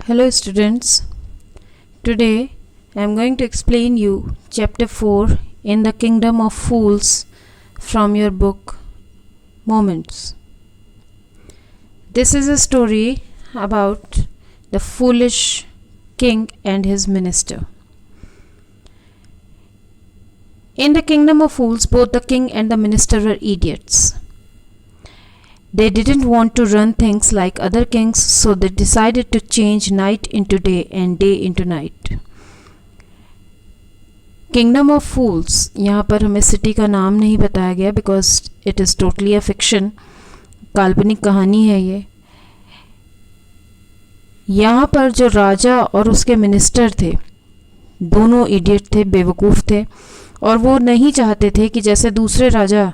Hello students, today I am going to explain you chapter 4 in the Kingdom of Fools from your book Moments. This is a story about the foolish king and his minister. In the Kingdom of Fools, both the king and the minister were idiots. They didn't want to run things like other kings, so they decided to change night into day and day into night. Kingdom of Fools, यहाँ पर हमें city का नाम नहीं बताया गया because it is totally a fiction, काल्पनिक कहानी है ये. यहाँ पर जो राजा और उसके मिनिस्टर थे दोनों इडियट थे, बेवकूफ़ थे, और वो नहीं चाहते थे कि जैसे दूसरे राजा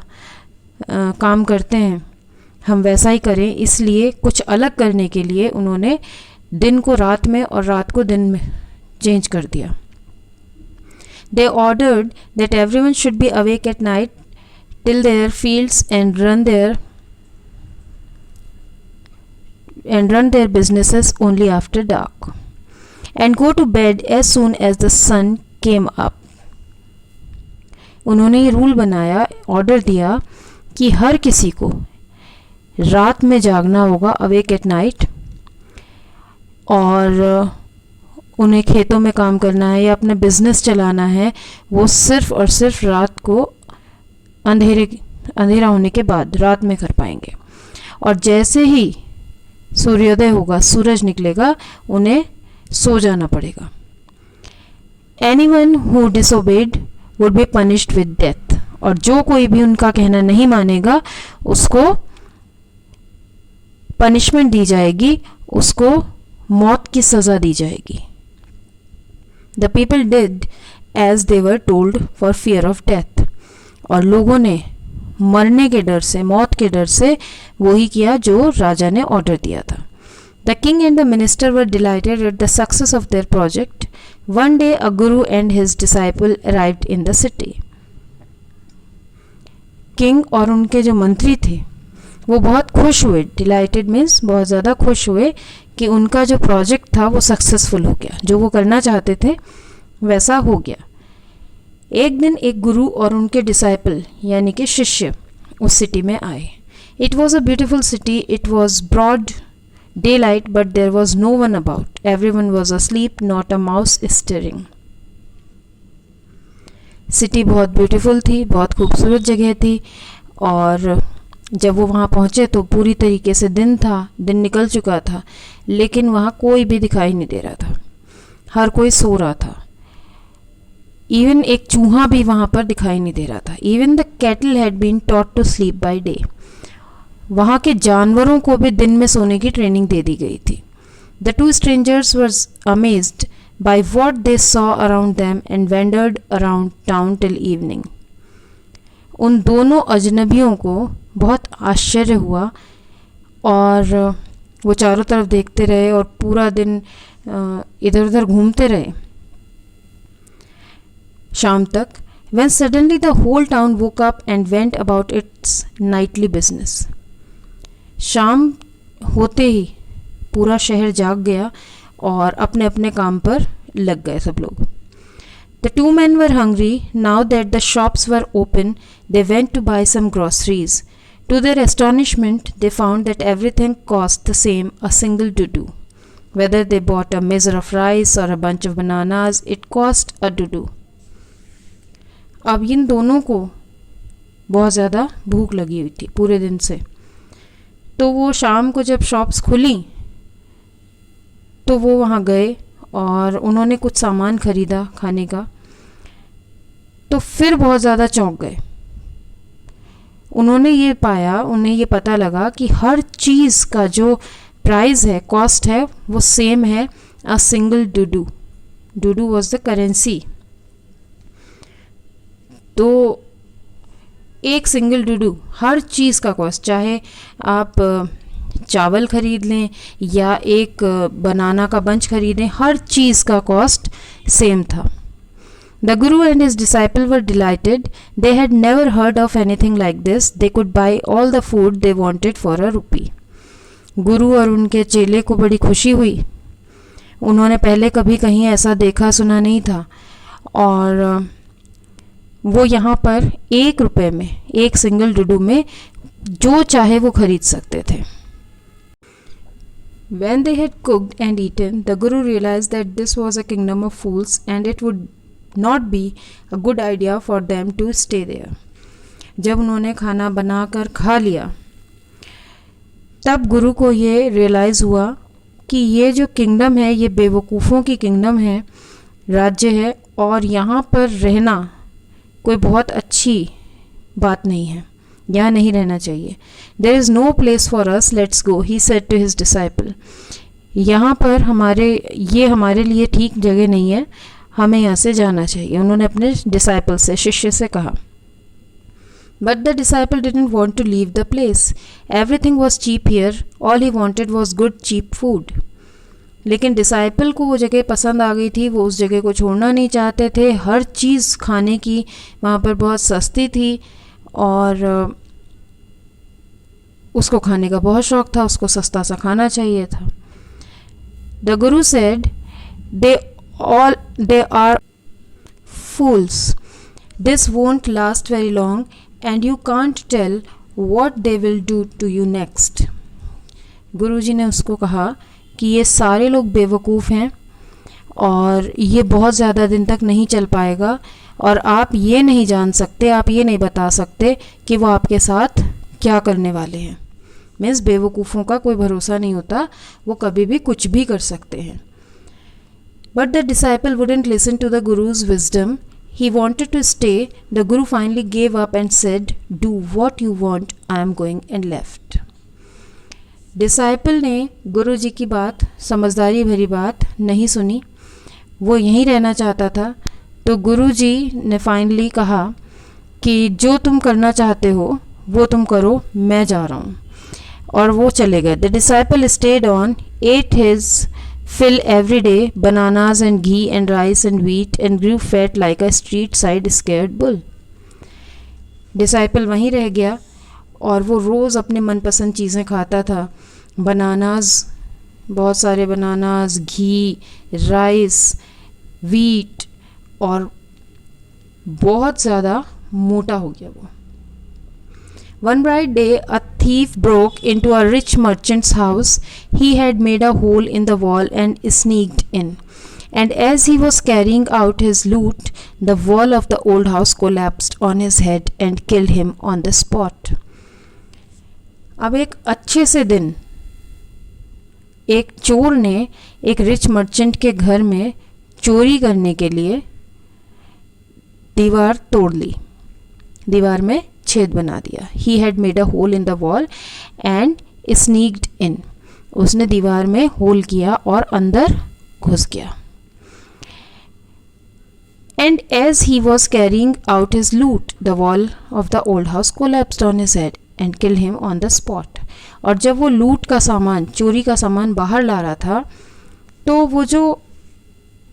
काम करते हैं हम वैसा ही करें. इसलिए कुछ अलग करने के लिए उन्होंने दिन को रात में और रात को दिन में चेंज कर दिया. They ordered that everyone should be awake at night till their fields and run their businesses only after dark and go to bed as soon as the sun came up. उन्होंने ये rule बनाया, order दिया कि हर किसी को रात में जागना होगा, अवेक एट नाइट, और उन्हें खेतों में काम करना है या अपने बिजनेस चलाना है वो सिर्फ और सिर्फ रात को अंधेरा होने के बाद रात में कर पाएंगे. और जैसे ही सूर्योदय होगा, सूरज निकलेगा, उन्हें सो जाना पड़ेगा. Anyone who disobeyed would be punished with death. और जो कोई भी उनका कहना नहीं मानेगा उसको पनिशमेंट दी जाएगी, उसको मौत की सज़ा दी जाएगी. The people did as they were told for fear of death. और लोगों ने मरने के डर से, मौत के डर से वही किया जो राजा ने ऑर्डर दिया था. The king and the minister were delighted at the success of their project. One day a guru and his disciple arrived in the city. King और उनके जो मंत्री थे वो बहुत खुश हुए. डिलाइटेड मीन्स बहुत ज़्यादा खुश हुए कि उनका जो प्रोजेक्ट था वो सक्सेसफुल हो गया, जो वो करना चाहते थे वैसा हो गया. एक दिन एक गुरु और उनके डिसाइपल यानी कि शिष्य उस सिटी में आए. It was a beautiful city. It was broad daylight but there was no one about. Everyone was asleep, not a mouse stirring. City बहुत ब्यूटीफुल थी, बहुत खूबसूरत जगह थी. और जब वो वहाँ पहुँचे तो पूरी तरीके से दिन था, दिन निकल चुका था, लेकिन वहाँ कोई भी दिखाई नहीं दे रहा था. हर कोई सो रहा था. इवन एक चूहा भी वहाँ पर दिखाई नहीं दे रहा था. Even the cattle had been taught to sleep by day. वहाँ के जानवरों को भी दिन में सोने की ट्रेनिंग दे दी गई थी. The two strangers were amazed by what they saw around them and wondered around town till evening. उन दोनों अजनबियों को बहुत आश्चर्य हुआ और वो चारों तरफ देखते रहे और पूरा दिन इधर उधर घूमते रहे शाम तक. When suddenly the whole town woke up and went about its nightly business. शाम होते ही पूरा शहर जाग गया और अपने अपने काम पर लग गए सब लोग. The two men were hungry. Now that the shops were open, they went to buy some groceries. To their astonishment, they found that everything cost the same, a single dudu. Whether they bought a measure of rice or a bunch of bananas, it cost a dudu. अब इन दोनों को बहुत ज़्यादा भूख लगी हुई थी पूरे दिन से. तो वो शाम को जब शॉप्स खुली तो वो वहाँ गए और उन्होंने कुछ सामान ख़रीदा खाने का. तो फिर बहुत ज़्यादा चौंक गए. उन्होंने ये पाया, उन्हें ये पता लगा कि हर चीज़ का जो प्राइस है, कॉस्ट है, वो सेम है, a single dudu. Dudu was the currency. तो एक सिंगल डुडू, हर चीज़ का कॉस्ट, चाहे आप चावल ख़रीद लें या एक बनाना का बंच ख़रीदें, हर चीज़ का कॉस्ट सेम था. The Guru and his disciple were delighted. They had never heard of anything like this. They could buy all the food they wanted for a rupee. गुरु और उनके चेले को बड़ी खुशी हुई उन्होंने पहले कभी कहीं ऐसा देखा सुना नहीं था, और वो यहाँ पर 1 रुपये में, एक सिंगल डुडू में जो चाहे वो खरीद सकते थे। When they had cooked and eaten, the Guru realized that this was a kingdom of fools and it would not be a good idea for them to stay there. जब उन्होंने खाना बनाकर खा लिया, तब गुरु को ये रियलाइज़ हुआ कि ये जो किंगडम है ये बेवकूफ़ों की किंगडम है, राज्य है, और यहाँ पर रहना कोई बहुत अच्छी बात नहीं है, यहाँ नहीं रहना चाहिए। There is no place for us, let's go, he said to his disciple. यहाँ पर हमारे लिए ठीक जगह नहीं है, हमें यहाँ से जाना चाहिए, उन्होंने अपने डिसाइपल से, शिष्य से कहा। But the disciple didn't want to leave the place, everything was cheap here, all he wanted was good cheap food. लेकिन डिसाइपल को वो जगह पसंद आ गई थी, वो उस जगह को छोड़ना नहीं चाहते थे, हर चीज़ खाने की वहाँ पर बहुत सस्ती थी और उसको खाने का बहुत शौक़ था, उसको सस्ता सा खाना चाहिए था। The guru said they are fools, this won't last very long and you can't tell what they will do to you next. गुरुजी ने उसको कहा कि ये सारे लोग बेवकूफ़ हैं और ये बहुत ज़्यादा दिन तक नहीं चल पाएगा, और आप ये नहीं जान सकते, आप ये नहीं बता सकते कि वो आपके साथ क्या करने वाले हैं। मीन्स बेवकूफ़ों का कोई भरोसा नहीं होता, वो कभी भी कुछ भी कर सकते हैं। But the disciple wouldn't listen to the guru's wisdom, he wanted to stay. The guru finally gave up and said, do what you want, I am going, and left. Disciple ने गुरु जी की बात, समझदारी भरी बात नहीं सुनी, वो यहीं रहना चाहता था। तो गुरु जी ने फाइनली कहा कि जो तुम करना चाहते हो वो तुम करो, मैं जा रहा हूँ, और वो चले गए। The disciple stayed on, ate his fill every day, bananas and ghee and rice and wheat, and grew fat like a street side scared bull. Disciple वहीं रह गया और वो रोज़ अपने मनपसंद चीज़ें खाता था, बनानाज, बहुत सारे बनानाज, घी, राइस, व्हीट, और बहुत ज़्यादा मोटा हो गया वो। One bright day, a thief broke into a rich merchant's house. He had made a hole in the wall and sneaked in. And as he was carrying out his loot, the wall of the old house collapsed on his head and killed him on the spot. अब एक अच्छे से दिन एक चोर ने एक rich merchant के घर में चोरी करने के लिए दीवार तोड़ ली, दीवार में छेद बना दिया। He had made a hole in the wall and sneaked in. उसने दीवार में होल किया और अंदर घुस गया। And as he was carrying out his loot, the wall of the old house collapsed on his head and killed him on the spot. और जब वो लूट का सामान, चोरी का सामान बाहर ला रहा था, तो वो जो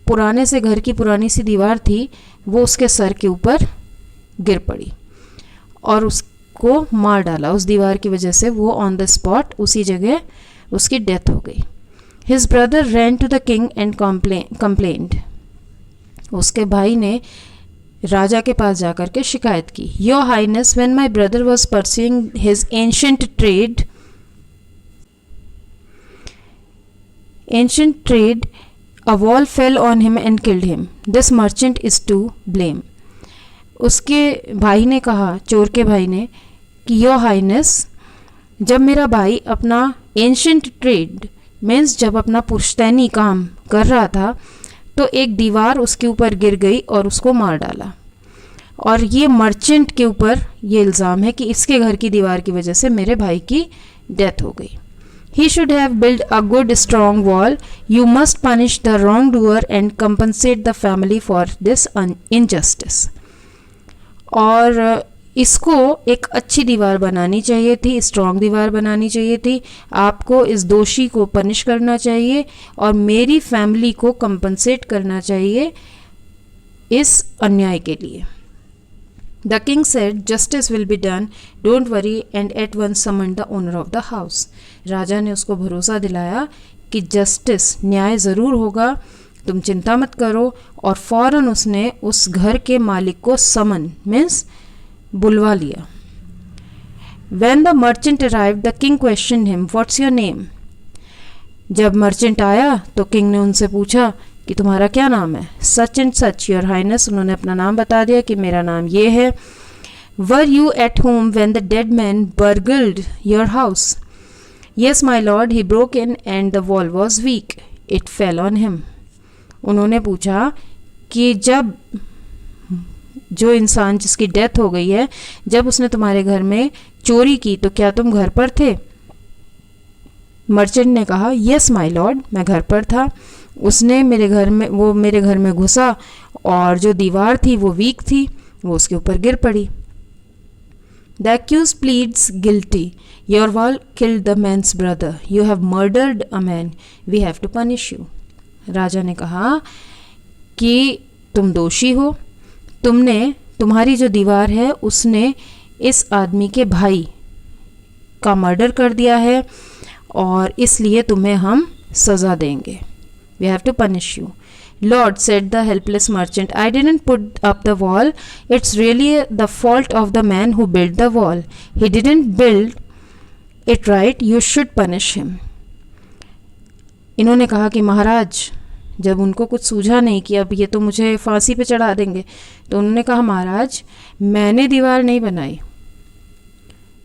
पुराने से घर की पुरानी सी दीवार थी वो उसके सर के ऊपर गिर पड़ी और उसको मार डाला। उस दीवार की वजह से वो ऑन द स्पॉट, उसी जगह उसकी डेथ हो गई। His brother ran to the king and complained. उसके भाई ने राजा के पास जाकर के शिकायत की। Your highness, when my brother was pursuing his ancient trade, a wall fell on him and killed him. This merchant is to blame. उसके भाई ने कहा, चोर के भाई ने, कि योर हाइनेस, जब मेरा भाई अपना एंशिएंट ट्रेड मीन्स जब अपना पुश्तैनी काम कर रहा था, तो एक दीवार उसके ऊपर गिर गई और उसको मार डाला। और ये मर्चेंट के ऊपर ये इल्ज़ाम है कि इसके घर की दीवार की वजह से मेरे भाई की डेथ हो गई। He should have built a good strong wall. You must punish the wrongdoer and compensate the family for this injustice. और इसको एक अच्छी दीवार बनानी चाहिए थी, स्ट्रॉन्ग दीवार बनानी चाहिए थी। आपको इस दोषी को पनिश करना चाहिए और मेरी फैमिली को कंपनसेट करना चाहिए इस अन्याय के लिए। The king said, "Justice will be done. Don't worry," and at once summoned the owner of the house. राजा ने उसको भरोसा दिलाया कि जस्टिस न्याय ज़रूर होगा, तुम चिंता मत करो। और फ़ौरन उसने उस घर के मालिक को समन मीन्स बुलवा लिया। When the merchant arrived, the king questioned him, "What's your name?" जब मर्चेंट आया तो किंग ने उनसे पूछा कि तुम्हारा क्या नाम है। Such and such your highness, उन्होंने अपना नाम बता दिया कि मेरा नाम ये है। Were you at home when the dead man burgled your house? Yes, my lord, he broke in and the wall was weak. It fell on him. उन्होंने पूछा कि जब जो इंसान जिसकी डेथ हो गई है, जब उसने तुम्हारे घर में चोरी की तो क्या तुम घर पर थे? मर्चेंट ने कहा, यस माय लॉर्ड, मैं घर पर था। उसने मेरे घर में घुसा और जो दीवार थी वो वीक थी, वो उसके ऊपर गिर पड़ी। The accused pleads guilty, your wall killed the man's brother, you have murdered a man, we have to punish you. राजा ने कहा कि तुम दोषी हो, तुम्हारी जो दीवार है उसने इस आदमी के भाई का मर्डर कर दिया है और इसलिए तुम्हें हम सज़ा देंगे। We have to punish you. Lord, said the helpless merchant, I didn't put up the wall. It's really the fault of the man who built the wall. He didn't build it right. You should punish him. इन्होंने कहा कि महाराज, जब उनको कुछ सूझा नहीं कि अब ये तो मुझे फांसी पे चढ़ा देंगे, तो उन्होंने कहा महाराज मैंने दीवार नहीं बनाई,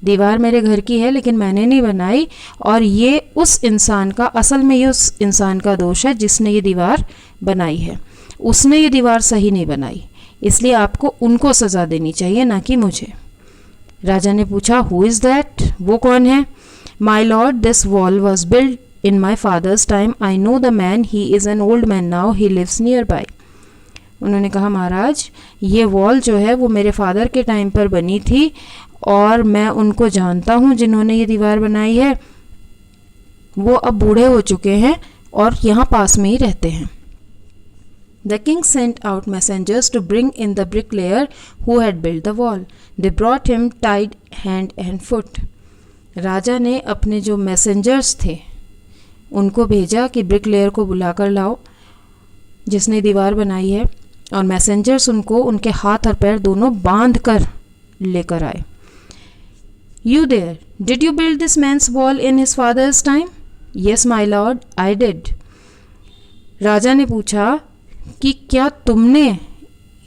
दीवार मेरे घर की है लेकिन मैंने नहीं बनाई, और ये उस इंसान का, असल में ये उस इंसान का दोष है जिसने ये दीवार बनाई है। उसने ये दीवार सही नहीं बनाई, इसलिए आपको उनको सज़ा देनी चाहिए, ना कि मुझे। राजा ने पूछा, हु इज़ दैट, वो कौन है? My lord, this wall was build in my father's time, I know the man, he is an old man now, he lives nearby. उन्होंने कहा महाराज ये वॉल जो है वो मेरे फादर के टाइम पर बनी थी और मैं उनको जानता हूँ जिन्होंने ये दीवार बनाई है, वो अब बूढ़े हो चुके हैं और यहाँ पास में ही रहते हैं। The king sent out messengers to bring in the bricklayer who had built the wall. They brought him tied hand and foot. राजा ने अपने जो मैसेंजर्स थे उनको भेजा कि ब्रिकलेयर को बुलाकर लाओ जिसने दीवार बनाई है, और मैसेंजर्स उनको उनके हाथ और पैर दोनों बांध कर लेकर आए। You there, did you build this man's wall in his father's time? Yes, my lord, I did. राजा ने पूछा कि क्या तुमने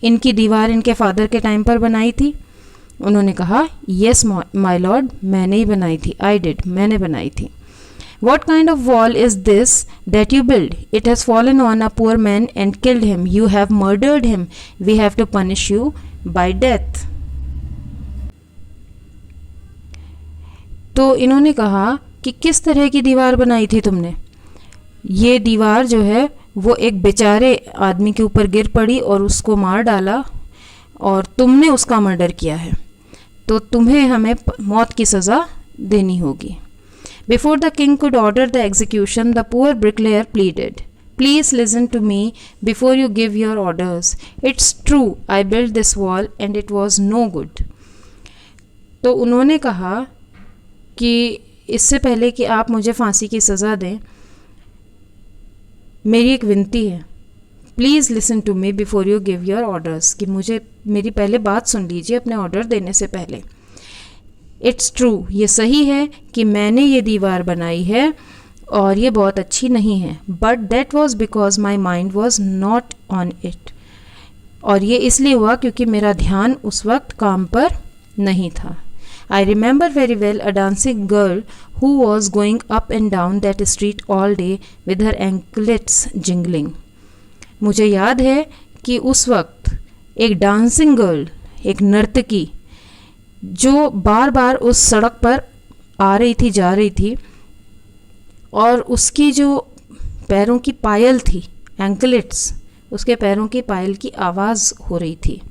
इनकी दीवार इनके फादर के टाइम पर बनाई थी? उन्होंने कहा, यस माय लॉर्ड, मैंने ही बनाई थी, आई डिड, मैंने बनाई थी। What kind of wall is this that you build? It has fallen on a poor man and killed him. You have murdered him. We have to punish you by death. तो इन्होंने कहा कि किस तरह की दीवार बनाई थी तुमने? ये दीवार जो है वो एक बेचारे आदमी के ऊपर गिर पड़ी और उसको मार डाला और तुमने उसका मर्डर किया है, तो तुम्हें हमें मौत की सज़ा देनी होगी। Before the king could order the execution, the poor bricklayer pleaded, Please listen to me before you give your orders. It's true, I built this wall and it was no good. तो उन्होंने कहा कि इससे पहले कि आप मुझे फांसी की सज़ा दें, मेरी एक विनती है, please listen to me before you give your orders, कि मुझे मेरी पहले बात सुन लीजिए अपने ऑर्डर देने से पहले। इट्स ट्रू, ये सही है कि मैंने ये दीवार बनाई है और ये बहुत अच्छी नहीं है, but that was because my mind was not on it, और ये इसलिए हुआ क्योंकि मेरा ध्यान उस वक्त काम पर नहीं था। I remember very well a dancing girl who was going up and down that street all day with her anklets jingling. मुझे याद है कि उस वक्त एक डांसिंग गर्ल, एक नर्तकी, जो बार बार उस सड़क पर आ रही थी, जा रही थी, और उसकी जो पैरों की पायल थी, एंकलेट्स, उसके पैरों की पायल की आवाज़ हो रही थी।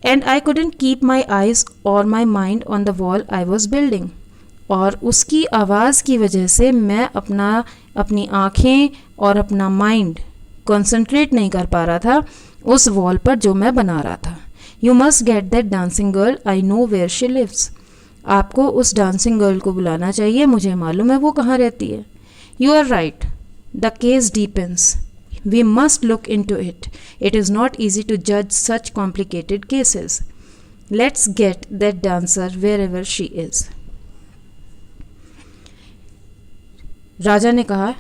And I couldn't keep my eyes or my mind on the wall I was building. और उसकी आवाज़ की वजह से मैं अपनी आँखें और अपना माइंड कंसंट्रेट नहीं कर पा रहा था उस वॉल पर जो मैं बना रहा था। You must get that dancing girl, I know where she lives. आपको उस डांसिंग गर्ल को बुलाना चाहिए, मुझे मालूम है वो कहाँ रहती है। You are right, the case depends, we must look into it, it is not easy to जज such complicated cases, let's get that dancer wherever she is. राजा ने कहा,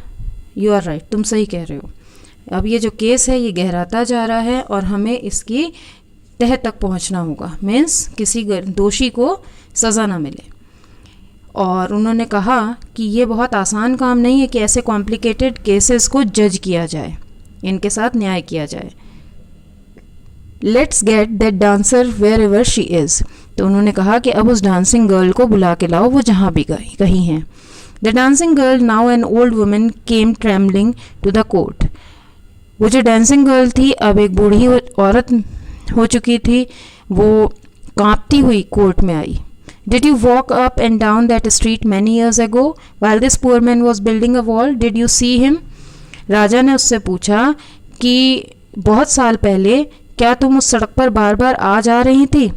यू आर राइट, तुम सही कह रहे हो, अब ये जो केस है ये गहराता जा रहा है और हमें इसकी तह तक पहुंचना होगा, मीन्स किसी दोषी को सज़ा ना मिले। और उन्होंने कहा कि ये बहुत आसान काम नहीं है कि ऐसे कॉम्प्लिकेटेड केसेस को जज किया जाए, इनके साथ न्याय किया जाए। Let's get that dancer wherever she is, तो उन्होंने कहा कि अब उस डांसिंग गर्ल को बुला के लाओ, वो जहाँ भी कहीं हैं। The dancing girl, now an old woman, came trembling to the court. वो जो डांसिंग गर्ल थी अब एक बूढ़ी औरत हो चुकी थी, वो कांपती हुई कोर्ट में आई। Did you walk up and down that street many years ago while this poor man was building a wall? Did you see him? राजा ने उससे पूछा कि बहुत साल पहले क्या तुम उस सड़क पर बार बार आ जा रही थी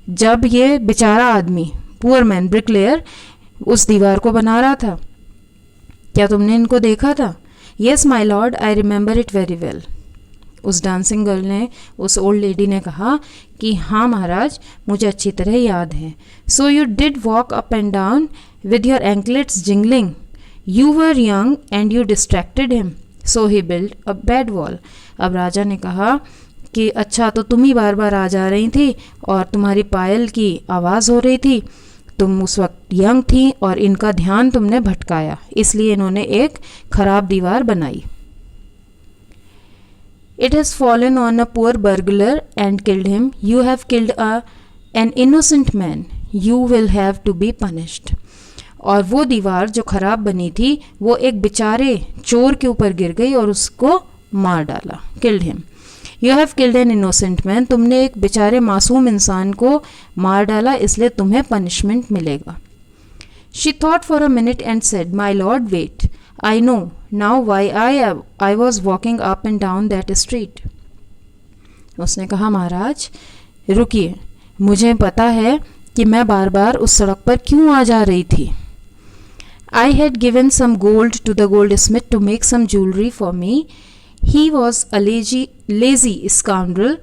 जब ये बेचारा आदमी, पुअर मैन, ब्रिकलेयर, उस दीवार को बना रहा था? क्या तुमने इनको देखा था? Yes, my lord, I remember it very well. उस डांसिंग गर्ल ने, उस ओल्ड लेडी ने कहा कि हाँ महाराज, मुझे अच्छी तरह याद है। So you did walk up and down with your anklets jingling, you were young and you distracted him, so he build a bad wall. अब राजा ने कहा कि अच्छा, तो तुम ही बार बार आ जा रही थी और तुम्हारी पायल की आवाज़ हो रही थी, तुम उस वक्त यंग थी और इनका ध्यान तुमने भटकाया, इसलिए इन्होंने एक खराब दीवार बनाई। It has fallen on a poor burglar and killed him. You have killed an innocent man. You will have to be punished. और वो दीवार जो खराब बनी थी वो एक बेचारे चोर के ऊपर गिर गई और उसको मार डाला, killed him. You have killed an innocent man. तुमने एक बेचारे मासूम इंसान को मार डाला, इसलिए तुम्हें पनिशमेंट मिलेगा। She thought for a minute and said, My lord, wait. I know now why I was walking up and down that street. उसने कहा, महाराज रुकिए, मुझे पता है कि मैं बार बार उस सड़क पर क्यों आ जा रही थी। I had given some gold to the goldsmith to make some jewelry for me. He was a lazy scoundrel.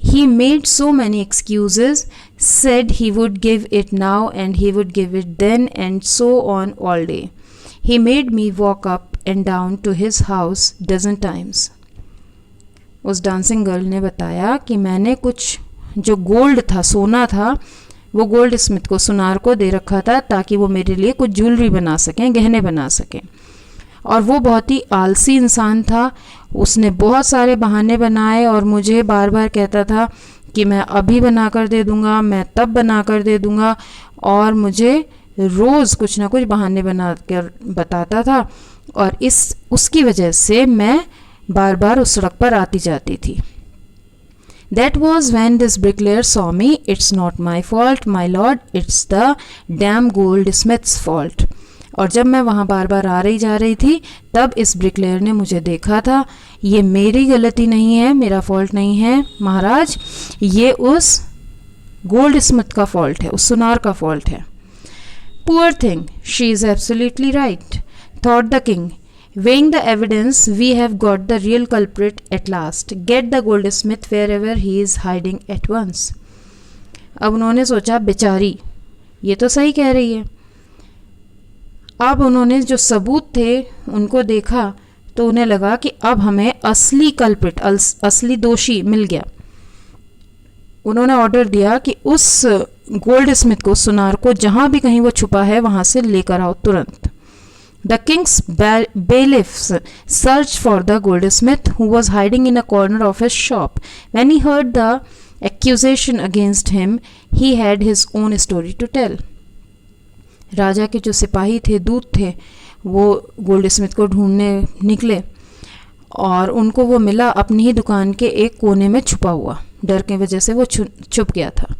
He made so many excuses, said he would give it now and he would give it then, and so on all day. He made me walk up and down to his house dozen times. उस dancing girl ने बताया कि मैंने कुछ जो gold था, सोना था, वो गोल्ड स्मिथ को, सुनार को दे रखा था ताकि वो मेरे लिए कुछ ज्वेलरी बना सकें, गहने बना सकें। और वो बहुत ही आलसी इंसान था, उसने बहुत सारे बहाने बनाए और मुझे बार बार कहता था कि मैं अभी बना कर दे दूँगा, मैं तब बना कर दे दूँगा, और मुझे रोज़ कुछ ना कुछ बहाने बना कर बताता था और उसकी वजह से मैं बार बार उस सड़क पर आती जाती थी। That was when this bricklayer saw me. It's not my fault, my lord. It's the damn goldsmith's fault. और जब मैं वहाँ बार बार आ रही जा रही थी तब इस ब्रिकलेयर ने मुझे देखा था। ये मेरी गलती नहीं है, मेरा फॉल्ट नहीं है महाराज, ये उस गोल्ड स्मिथ का फॉल्ट है, उस सुनार का फॉल्ट है। Poor thing, she is absolutely right, thought the king. Weighing the evidence, we have got the real culprit at last. Get the goldsmith wherever he is hiding at once. अब उन्होंने सोचा, बेचारी ये तो सही कह रही है। अब उन्होंने जो सबूत थे उनको देखा तो उन्हें लगा कि अब हमें असली कल्प्रिट, असली दोषी मिल गया। उन्होंने ऑर्डर दिया कि उस गोल्ड स्मिथ को, सुनार को, जहाँ भी कहीं वो छुपा है वहाँ से लेकर आओ तुरंत। The Kings bailiffs searched for the goldsmith who was hiding in a corner of his shop. When he heard the accusation against him, he had his own story to tell. राजा के जो सिपाही थे, दूत थे, वो गोल्ड स्मिथ को ढूंढने निकले और उनको वो मिला अपनी ही दुकान के एक कोने में छुपा हुआ। डर की वजह से वो छुप गया था।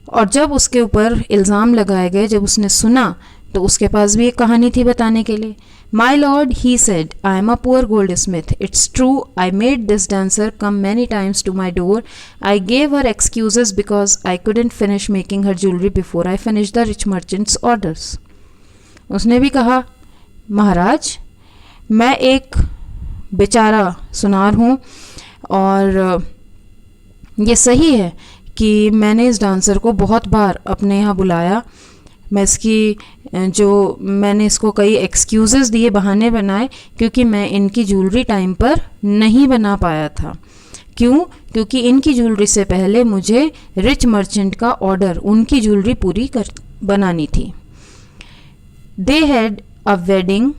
और जब उसके ऊपर इल्ज़ाम लगाए गए, जब उसने सुना तो उसके पास भी एक कहानी थी बताने के लिए. My lord, he said, I am a poor goldsmith. It's true, I made this dancer come many times to my door. I gave her excuses because I couldn't finish making her jewelry before I finished the rich merchant's orders. उसने भी कहा, महाराज, मैं एक बेचारा सुनार हूँ और ये सही है कि मैंने इस डांसर को बहुत बार अपने यहाँ बुलाया. मैंने इसको कई एक्सक्यूज़ेस दिए, बहाने बनाए, क्योंकि मैं इनकी ज्वेलरी टाइम पर नहीं बना पाया था. क्यों? क्योंकि इनकी ज्वेलरी से पहले मुझे रिच मर्चेंट का ऑर्डर उनकी ज्वेलरी पूरी बनानी थी. They had a wedding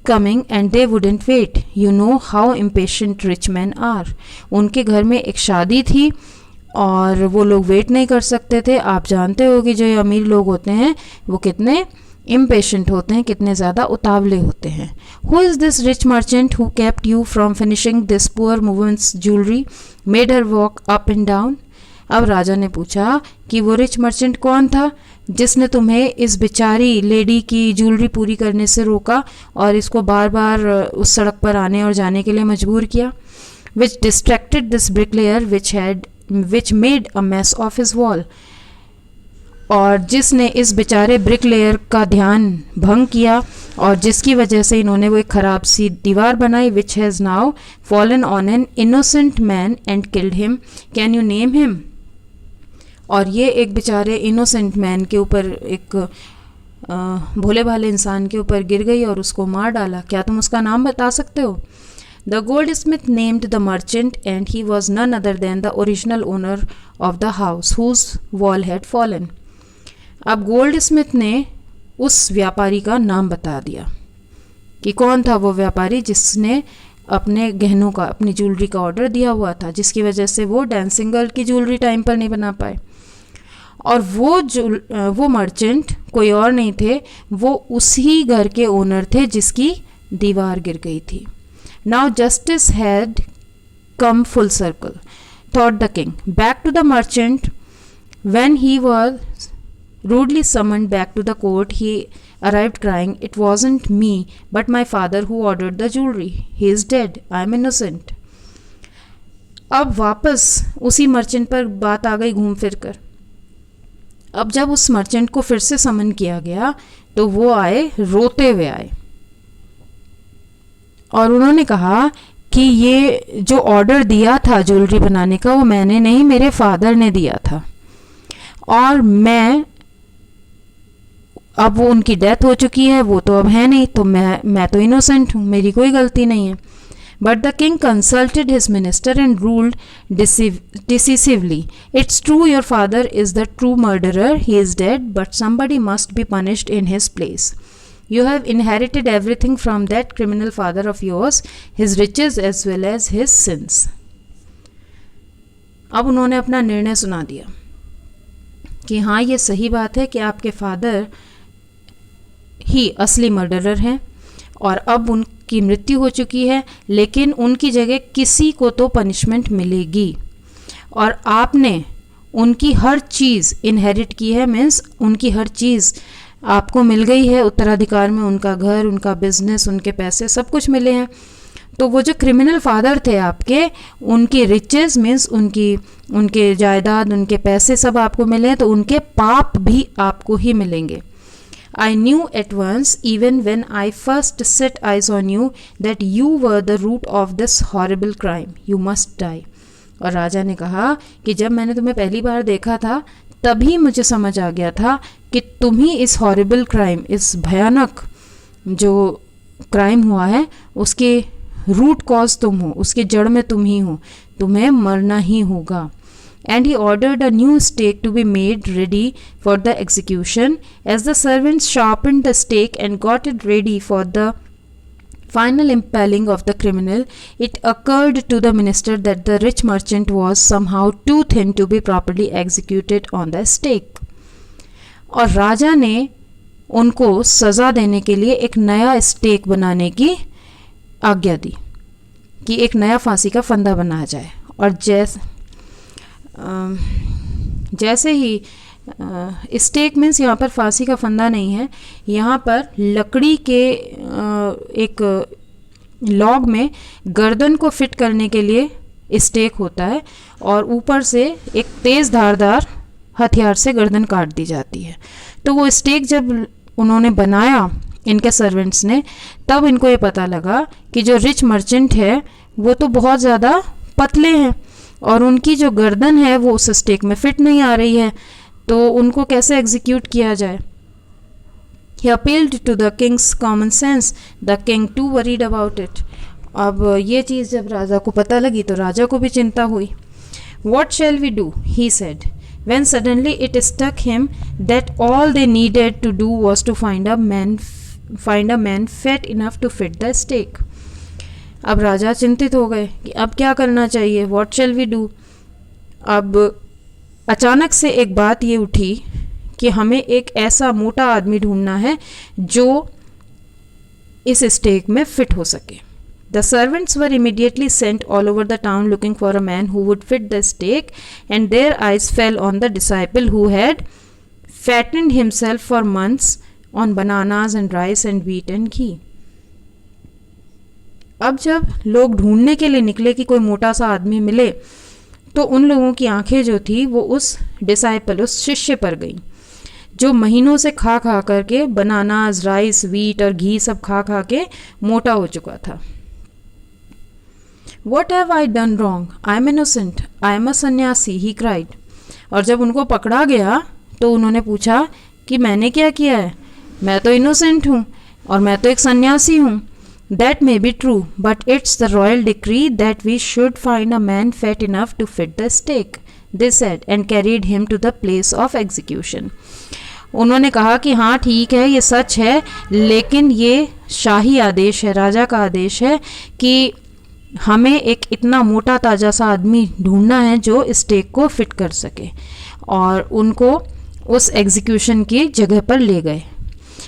coming and they wouldn't wait. You know how impatient rich man are. उनके घर में एक शादी थी और वो लोग वेट नहीं कर सकते थे. आप जानते हो कि जो ये अमीर लोग होते हैं वो कितने इम्पेशेंट होते हैं, कितने ज़्यादा उतावले होते हैं. Who is this rich merchant who kept you from finishing this poor women's jewellery, made her walk up and down. अब राजा ने पूछा कि वो रिच मर्चेंट कौन था जिसने तुम्हें इस बेचारी लेडी की ज्वेलरी पूरी करने से रोका और इसको बार बार उस सड़क पर आने और जाने के लिए मजबूर किया. Which distracted this bricklayer which made a mess of his wall. और जिसने इस बेचारे ब्रिकलेयर का ध्यान भंग किया और जिसकी वजह से इन्होंने वो एक ख़राब सी दीवार बनाई. which has now fallen on an innocent man and killed him. Can you name him? और ये एक बेचारे इनोसेंट मैन के ऊपर, एक भोले भाले इंसान के ऊपर गिर गई और उसको मार डाला. क्या तुम उसका नाम बता सकते हो? The goldsmith named the merchant and he was none other than the original owner of the house whose wall had fallen. अब गोल्डस्मिथ ने उस व्यापारी का नाम बता दिया कि कौन था वो व्यापारी जिसने अपने गहनों का, अपनी ज्वेलरी का ऑर्डर दिया हुआ था, जिसकी वजह से वो डांसिंग गर्ल की ज्वेलरी टाइम पर नहीं बना पाए. और वो मर्चेंट कोई और नहीं थे, वो उसी घर के ओनर थे जिसकी दीवार गिर गई थी. Now justice had come full circle, thought the king. Back to the merchant. When he was rudely summoned back to the court, he arrived crying, "It wasn't me, but my father who ordered the jewelry. He is dead. I am innocent." अब वापस उसी merchant पर बात आ गई घूम फिर कर. अब जब उस मर्चेंट को फिर से समन किया गया तो वो आए, रोते हुए आए और उन्होंने कहा कि ये जो ऑर्डर दिया था ज्वेलरी बनाने का वो मैंने नहीं, मेरे फादर ने दिया था और अब वो उनकी डेथ हो चुकी है, वो तो अब है नहीं, तो मैं तो इनोसेंट हूँ, मेरी कोई गलती नहीं है. But the king consulted his minister and ruled decisively. It's true your father is the true murderer, he is dead, but somebody must be punished in his place. You have inherited everything from that criminal father of yours, his riches as well as his sins. अब उन्होंने अपना निर्णय सुना दिया कि हाँ, ये सही बात है कि आपके फादर ही असली मर्डरर हैं और अब उनकी मृत्यु हो चुकी है, लेकिन उनकी जगह किसी को तो पनिशमेंट मिलेगी और आपने उनकी हर चीज़ इनहेरिट की है. मीन्स उनकी हर चीज़ आपको मिल गई है उत्तराधिकार में. उनका घर, उनका बिजनेस, उनके पैसे, सब कुछ मिले हैं. तो वो जो क्रिमिनल फादर थे आपके, उनके रिचेस मीन्स उनके जायदाद, उनके पैसे सब आपको मिले हैं, तो उनके पाप भी आपको ही मिलेंगे. I knew at once, even when I first set eyes on you, that you were the root of this horrible crime. You must die. और राजा ने कहा कि जब मैंने तुम्हें पहली बार देखा था तभी मुझे समझ आ गया था कि तुम ही इस हॉरिबल क्राइम, इस भयानक जो क्राइम हुआ है उसके रूट कॉज तुम हो, उसके जड़ में तुम ही हो, तुम्हें मरना ही होगा. And he ordered a new stake to be made ready for the execution. As the servants sharpened the stake and got it ready for the final impaling of the criminal, it occurred to the minister that the rich merchant was somehow too thin to be properly executed on the stake. और राजा ने उनको सज़ा देने के लिए एक नया stake बनाने की आज्ञा दी कि एक नया फांसी का फंदा बनाया जाए. और जैसे ही स्टेक मीन्स यहाँ पर फांसी का फंदा नहीं है, यहाँ पर लकड़ी के एक लॉग में गर्दन को फिट करने के लिए स्टेक होता है और ऊपर से एक तेज़ धारदार हथियार से गर्दन काट दी जाती है। तो वो स्टेक जब उन्होंने बनाया इनके सर्वेंट्स ने, तब इनको ये पता लगा कि जो रिच मर्चेंट है वो तो बहुत ज़्यादा पतले हैं और उनकी जो गर्दन है वो उस स्टेक में फिट नहीं आ रही है, तो उनको कैसे एग्जीक्यूट किया जाए। He appealed to the king's common sense. The king too worried about it. अब ये चीज़ जब राजा को पता लगी तो राजा को भी चिंता हुई। What shall we do? He said. When suddenly it struck him that all they needed to do was to find a man fat enough to fit the stake. अब राजा चिंतित हो गए कि अब क्या करना चाहिए। What shall we do? अब अचानक से एक बात ये उठी कि हमें एक ऐसा मोटा आदमी ढूंढना है जो इस स्टेक में फिट हो सके। The servants were immediately sent all over the town looking for a man who would fit the stake, and their eyes fell on the disciple who had fattened himself for months on bananas and rice and wheat and ghee. अब जब लोग ढूंढने के लिए निकले कि कोई मोटा सा आदमी मिले, तो उन लोगों की आंखें जो थी वो उस डिसाइपल, उस शिष्य पर गई जो महीनों से खा खा करके बनानाज, राइस, वीट और घी सब खा खा के मोटा हो चुका था। What have I done wrong? I am innocent. I am a सन्यासी, he cried. और जब उनको पकड़ा गया तो उन्होंने पूछा कि मैंने क्या किया है, मैं तो इनोसेंट हूँ और मैं तो एक सन्यासी हूँ। That may be true, but it's the royal decree that we should find a man fat enough to fit the stake, they said, and carried him to the place of execution. उन्होंने कहा कि हाँ ठीक है, ये सच है, लेकिन ये शाही आदेश है, राजा का आदेश है कि हमें एक इतना मोटा ताज़ा सा आदमी ढूंढना है जो स्टेक को फिट कर सके, और उनको उस एग्जीक्यूशन की जगह पर ले गए।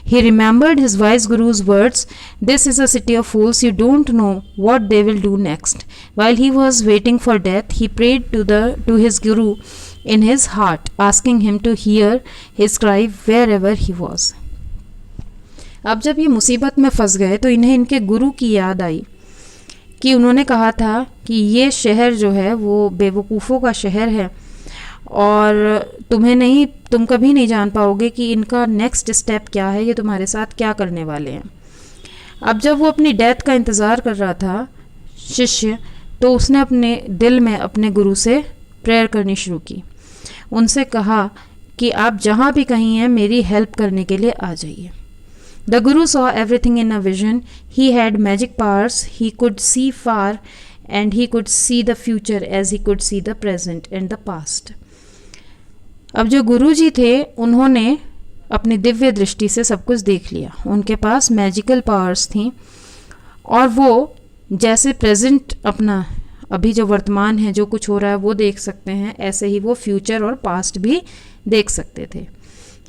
He remembered his wise guru's words, "This is a city of fools, you don't know what they will do next." While he was waiting for death, he prayed to his guru in his heart, asking him to hear his cry wherever he was. अब जब ये मुसीबत में फंस गए तो इन्हें इनके गुरु की याद आई कि उन्होंने कहा था कि ये शहर जो है वो बेवकूफ़ों का शहर है और तुम कभी नहीं जान पाओगे कि इनका नेक्स्ट स्टेप क्या है, ये तुम्हारे साथ क्या करने वाले हैं। अब जब वो अपनी डेथ का इंतज़ार कर रहा था शिष्य, तो उसने अपने दिल में अपने गुरु से प्रेयर करनी शुरू की। उनसे कहा कि आप जहाँ भी कहीं हैं मेरी हेल्प करने के लिए आ जाइए। The Guru saw everything in a vision. He had magic powers. He could see far and he could see the future as he could see the present and the past. अब जो गुरु जी थे उन्होंने अपनी दिव्य दृष्टि से सब कुछ देख लिया। उनके पास मैजिकल पावर्स थी और वो जैसे प्रेजेंट अपना अभी जो वर्तमान है, जो कुछ हो रहा है वो देख सकते हैं, ऐसे ही वो फ्यूचर और पास्ट भी देख सकते थे।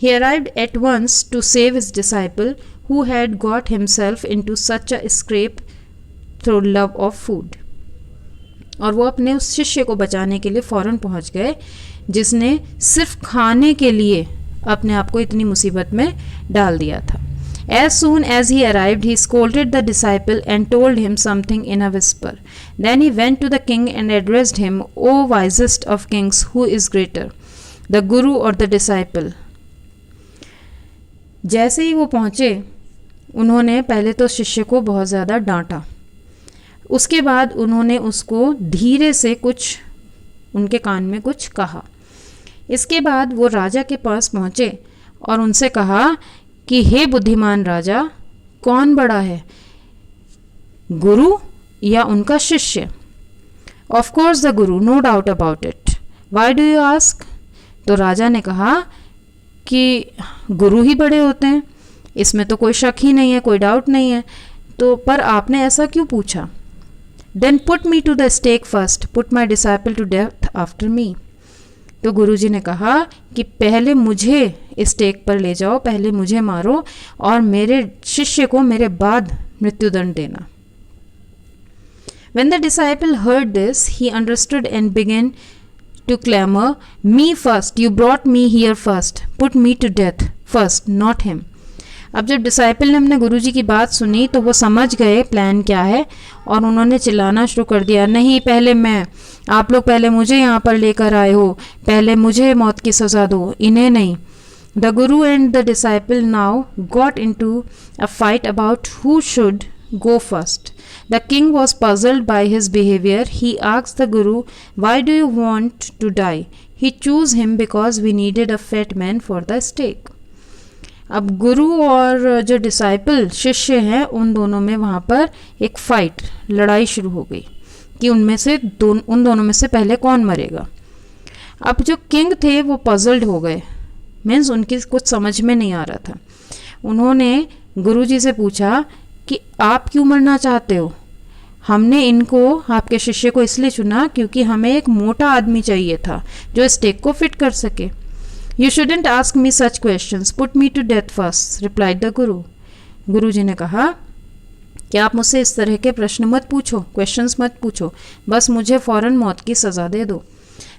He arrived at once to save his disciple who had got himself into such a scrape through love of food. और वो अपने उस शिष्य को बचाने के लिए फ़ौरन पहुंच गए जिसने सिर्फ खाने के लिए अपने आप को इतनी मुसीबत में डाल दिया था। As soon as he arrived, he scolded the disciple and told him something in a whisper. Then he went to the king and addressed him, "O wisest of kings, who is greater, the guru or the disciple?" जैसे ही वो पहुँचे उन्होंने पहले तो शिष्य को बहुत ज़्यादा डांटा, उसके बाद उन्होंने उसको धीरे से कुछ उनके कान में कुछ कहा। इसके बाद वो राजा के पास पहुँचे और उनसे कहा कि हे बुद्धिमान राजा, कौन बड़ा है, गुरु या उनका शिष्य? Of course the guru, no doubt about it. Why do you ask? तो राजा ने कहा कि गुरु ही बड़े होते हैं, इसमें तो कोई शक ही नहीं है, कोई डाउट नहीं है, तो पर आपने ऐसा क्यों पूछा? Then put me to the stake first, put my disciple to death after me. तो गुरुजी ने कहा कि पहले मुझे स्टेक पर ले जाओ, पहले मुझे मारो और मेरे शिष्य को मेरे बाद मृत्युदंड देना। When the disciple heard this, he understood and began to clamor, "Me first, you brought me here first, put me to death first, not him." अब जब डिसाइपल ने अपने गुरुजी की बात सुनी तो वो समझ गए प्लान क्या है और उन्होंने चिल्लाना शुरू कर दिया, नहीं पहले मैं, आप लोग पहले मुझे यहाँ पर लेकर आए हो, पहले मुझे मौत की सज़ा दो, इन्हें नहीं। The guru and the disciple now got into a fight about who should go first. The king was puzzled by his behavior. He asked the Guru, "Why do you want to die?" He chose him because we needed a fat man for the stake. अब गुरु और जो disciple शिष्य हैं उन दोनों में वहाँ पर एक फाइट, लड़ाई शुरू हो गई कि उन दोनों में से पहले कौन मरेगा। अब जो किंग थे वो पजल्ड हो गए, मीन्स उनकी कुछ समझ में नहीं आ रहा था। उन्होंने गुरुजी से पूछा कि आप क्यों मरना चाहते हो? हमने इनको, आपके शिष्य को, इसलिए चुना क्योंकि हमें एक मोटा आदमी चाहिए था जो स्टेक को फिट कर सके। You shouldn't ask me such questions, put me to death first, replied the guru. गुरु जी ने कहा कि आप मुझसे इस तरह के प्रश्न मत पूछो, क्वेश्चंस मत पूछो, बस मुझे फ़ौरन मौत की सज़ा दे दो।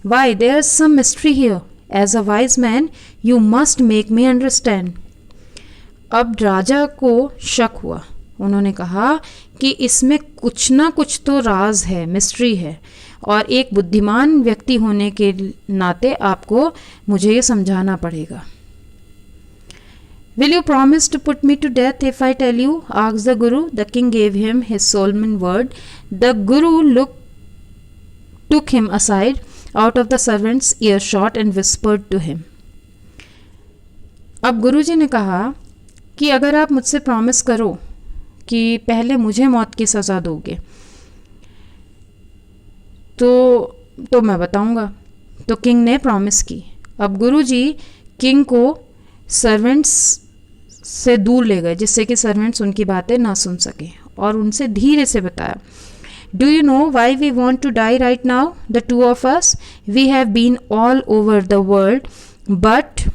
Why, there is some mystery here, as a wise man you must make me understand. अब राजा को शक हुआ, उन्होंने कहा कि इसमें कुछ ना कुछ तो राज है, मिस्ट्री है, और एक बुद्धिमान व्यक्ति होने के नाते आपको मुझे ये समझाना पड़ेगा। Will you promise to put me to death if I tell you? asked the Guru. The king gave him his solemn word. The Guru took him aside out of the servant's earshot and whispered to him. अब गुरुजी ने कहा कि अगर आप मुझसे promise करो कि पहले मुझे मौत की सज़ा दोगे तो मैं बताऊंगा। तो किंग ने प्रॉमिस की। अब गुरुजी किंग को सर्वेंट्स से दूर ले गए जिससे कि सर्वेंट्स उनकी बातें ना सुन सके और उनसे धीरे से बताया, do you know why we want to die right now the two of us? We have been all over the world but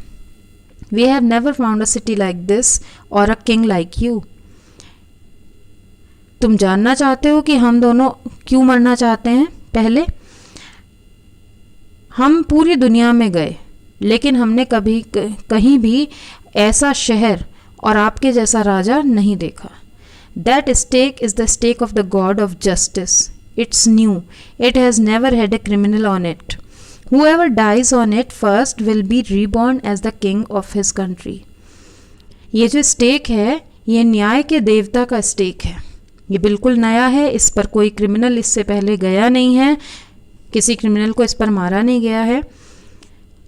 we have never found a city like this or a king like you. तुम जानना चाहते हो कि हम दोनों क्यों मरना चाहते हैं? पहले हम पूरी दुनिया में गए लेकिन हमने कभी कहीं भी ऐसा शहर और आपके जैसा राजा नहीं देखा। That stake is the stake of the god of justice. It's new, it has never had a criminal on it. Whoever dies on it first will be reborn as the king of his country. ये जो stake है ये न्याय के देवता का stake है। ये बिल्कुल नया है, इस पर कोई क्रिमिनल इससे पहले गया नहीं है, किसी क्रिमिनल को इस पर मारा नहीं गया है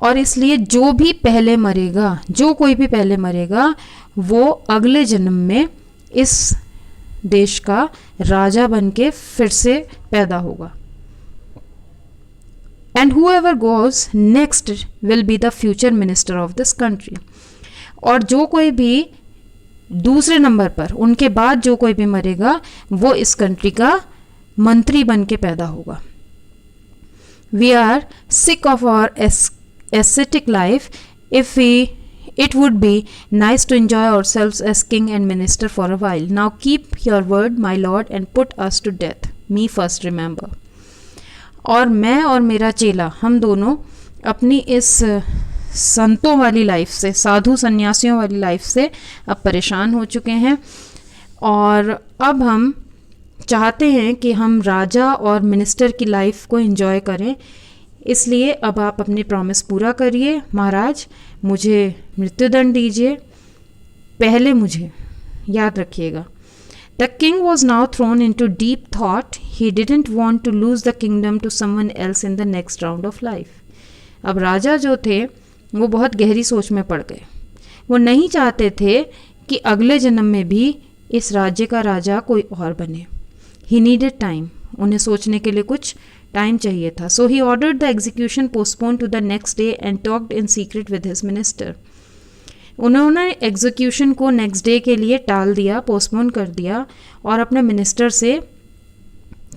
और इसलिए जो कोई भी पहले मरेगा वो अगले जन्म में इस देश का राजा बनके फिर से पैदा होगा। And whoever goes next will be the future minister of this country. और जो कोई भी दूसरे नंबर पर, उनके बाद जो कोई भी मरेगा वो इस कंट्री का मंत्री बन के पैदा होगा। We are sick of our ascetic life. It would be nice to enjoy ourselves as king and minister for a while. Now keep your word, my lord, and put us to death. Me first, remember. और मैं और मेरा चेला, हम दोनों अपनी इस संतों वाली लाइफ से, साधु सन्यासियों वाली लाइफ से अब परेशान हो चुके हैं और अब हम चाहते हैं कि हम राजा और मिनिस्टर की लाइफ को एंजॉय करें। इसलिए अब आप अपनी प्रॉमिस पूरा करिए महाराज, मुझे मृत्युदंड दीजिए, पहले मुझे याद रखिएगा। The king was now thrown into deep thought. He didn't want to lose the kingdom to someone else in the next round of life. अब राजा जो थे वो बहुत गहरी सोच में पड़ गए। वो नहीं चाहते थे कि अगले जन्म में भी इस राज्य का राजा कोई और बने। ही नीडेड टाइम, उन्हें सोचने के लिए कुछ टाइम चाहिए था। So he ordered the execution postpone to the next day and talked in secret with his minister. उन्होंने एग्जीक्यूशन को नेक्स्ट डे के लिए टाल दिया, पोस्टपोन कर दिया और अपने मिनिस्टर से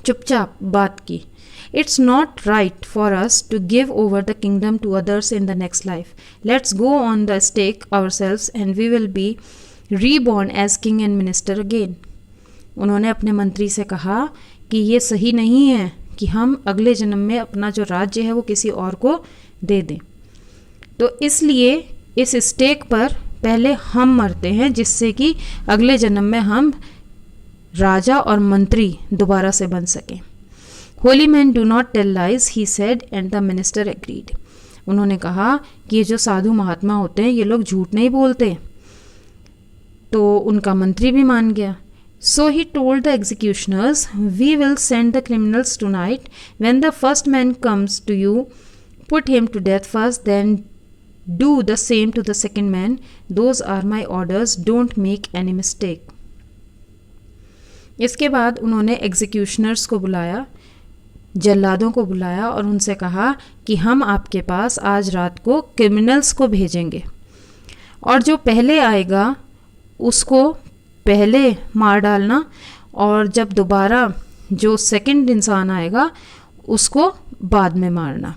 चुपचाप बात की। It's not right for us to give over the kingdom to others in the next life. Let's go on the stake ourselves and we will be reborn as king and minister again. उन्होंने अपने मंत्री से कहा कि ये सही नहीं है कि हम अगले जन्म में अपना जो राज्य है वो किसी और को दे दें। तो इसलिए इस स्टेक पर पहले हम मरते हैं, जिससे कि अगले जन्म में हम राजा और मंत्री दोबारा से बन सकें। Holy man do not tell lies, he said, and the minister agreed. उन्होंने कहा कि ये जो साधु महात्मा होते हैं ये लोग झूठ नहीं बोलते, तो उनका मंत्री भी मान गया। So he told the executioners, we will send the criminals tonight, when the first man comes to you, put him to death first, then do the same to the second man. Those are my orders. Don't make any mistake. इसके बाद उन्होंने एग्जीक्यूशनर्स को बुलाया, जल्लादों को बुलाया और उनसे कहा कि हम आपके पास आज रात को क्रिमिनल्स को भेजेंगे और जो पहले आएगा उसको पहले मार डालना, और जब दोबारा जो सेकंड इंसान आएगा उसको बाद में मारना।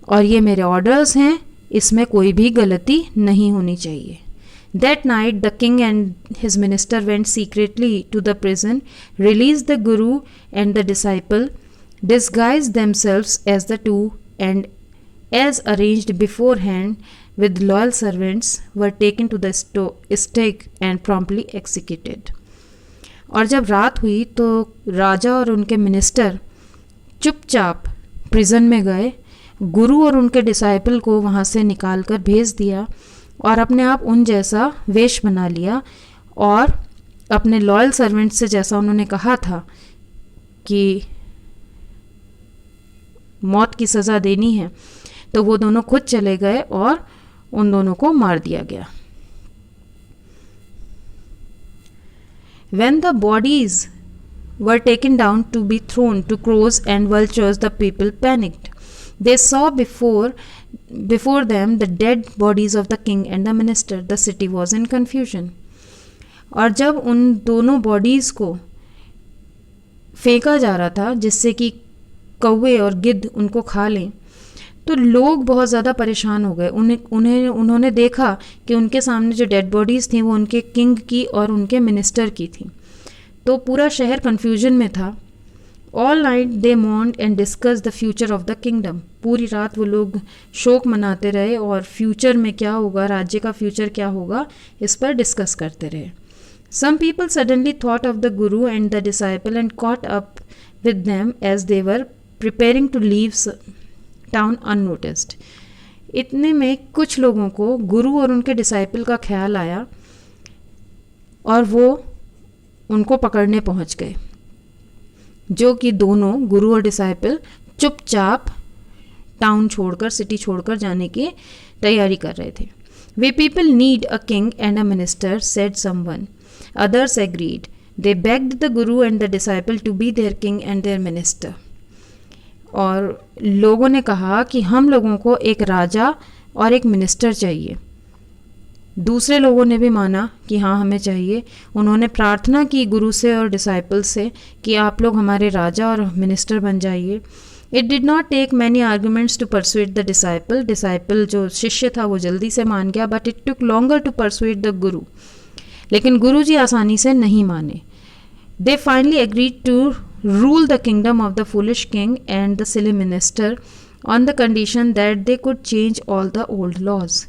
और ये मेरे ऑर्डर्स हैं, इसमें कोई भी गलती नहीं होनी चाहिए। That night the king and his minister went secretly to the prison, released the guru and the disciple, disguised themselves as the two, and as arranged beforehand with loyal servants were taken to the stake and promptly executed. और जब रात हुई तो राजा और उनके minister चुपचाप prison में गए, गुरु और उनके डिसाइपल को वहाँ से निकाल कर भेज दिया और अपने आप उन जैसा वेश बना लिया और अपने लॉयल सर्वेंट से, जैसा उन्होंने कहा था कि मौत की सज़ा देनी है, तो वो दोनों खुद चले गए और उन दोनों को मार दिया गया। When the bodies were taken down to be thrown to crows and vultures, the people panicked. They saw before them the dead bodies of the king and the minister. The city was in confusion. और जब उन दोनों bodies को फेंका जा रहा था जिससे कि कौवे और गिद्ध उनको खा लें, तो लोग बहुत ज़्यादा परेशान हो गए। उन्होंने देखा कि उनके सामने जो डेड बॉडीज़ थी वो उनके किंग की और उनके मिनिस्टर की थी। तो पूरा शहर कन्फ्यूजन में था। All night they mourned and discuss the future of the kingdom. पूरी रात वो लोग शोक मनाते रहे और फ्यूचर में क्या होगा, राज्य का फ्यूचर क्या होगा, इस पर डिस्कस करते रहे। Some people suddenly thought of the guru and the disciple and caught up with them as they were preparing to leave town unnoticed. इतने में कुछ लोगों को गुरु और उनके डिसाइपल का ख्याल आया और वो उनको पकड़ने पहुंच गए, जो कि दोनों गुरु और डिसाइपल चुपचाप टाउन छोड़कर, सिटी छोड़कर जाने की तैयारी कर रहे थे। We people need a king and a minister, said someone. Others agreed. They begged the guru and the disciple to be their king and their minister. और लोगों ने कहा कि हम लोगों को एक राजा और एक मिनिस्टर चाहिए। दूसरे लोगों ने भी माना कि हाँ हमें चाहिए। उन्होंने प्रार्थना की गुरु से और डिसाइपल से कि आप लोग हमारे राजा और मिनिस्टर बन जाइए। It did not take many arguments to persuade the disciple. Disciple जो शिष्य था वो जल्दी से मान गया, but it took longer to persuade the guru. लेकिन गुरु जी आसानी से नहीं माने। They finally agreed to rule the kingdom of the foolish king and the silly minister on the condition that they could change all the old laws.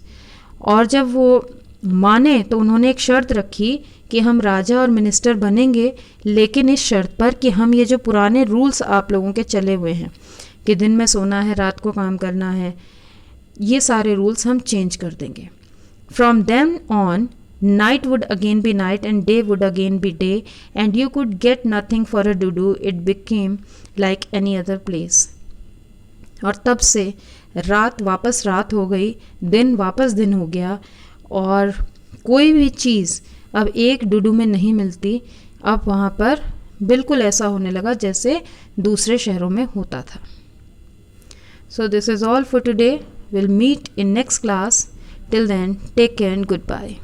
और जब वो माने तो उन्होंने एक शर्त रखी कि हम राजा और मिनिस्टर बनेंगे, लेकिन इस शर्त पर कि हम ये जो पुराने रूल्स आप लोगों के चले हुए हैं कि दिन में सोना है, रात को काम करना है, ये सारे रूल्स हम चेंज कर देंगे। From them on night would again be night and day would again be day, and you could get nothing for a dudu. It became like any other place. और तब से रात वापस रात हो गई, दिन वापस दिन हो गया और कोई भी चीज़ अब एक डुडू में नहीं मिलती। अब वहाँ पर बिल्कुल ऐसा होने लगा जैसे दूसरे शहरों में होता था। So this is all for today. We'll meet in next class. Till then, take care and goodbye.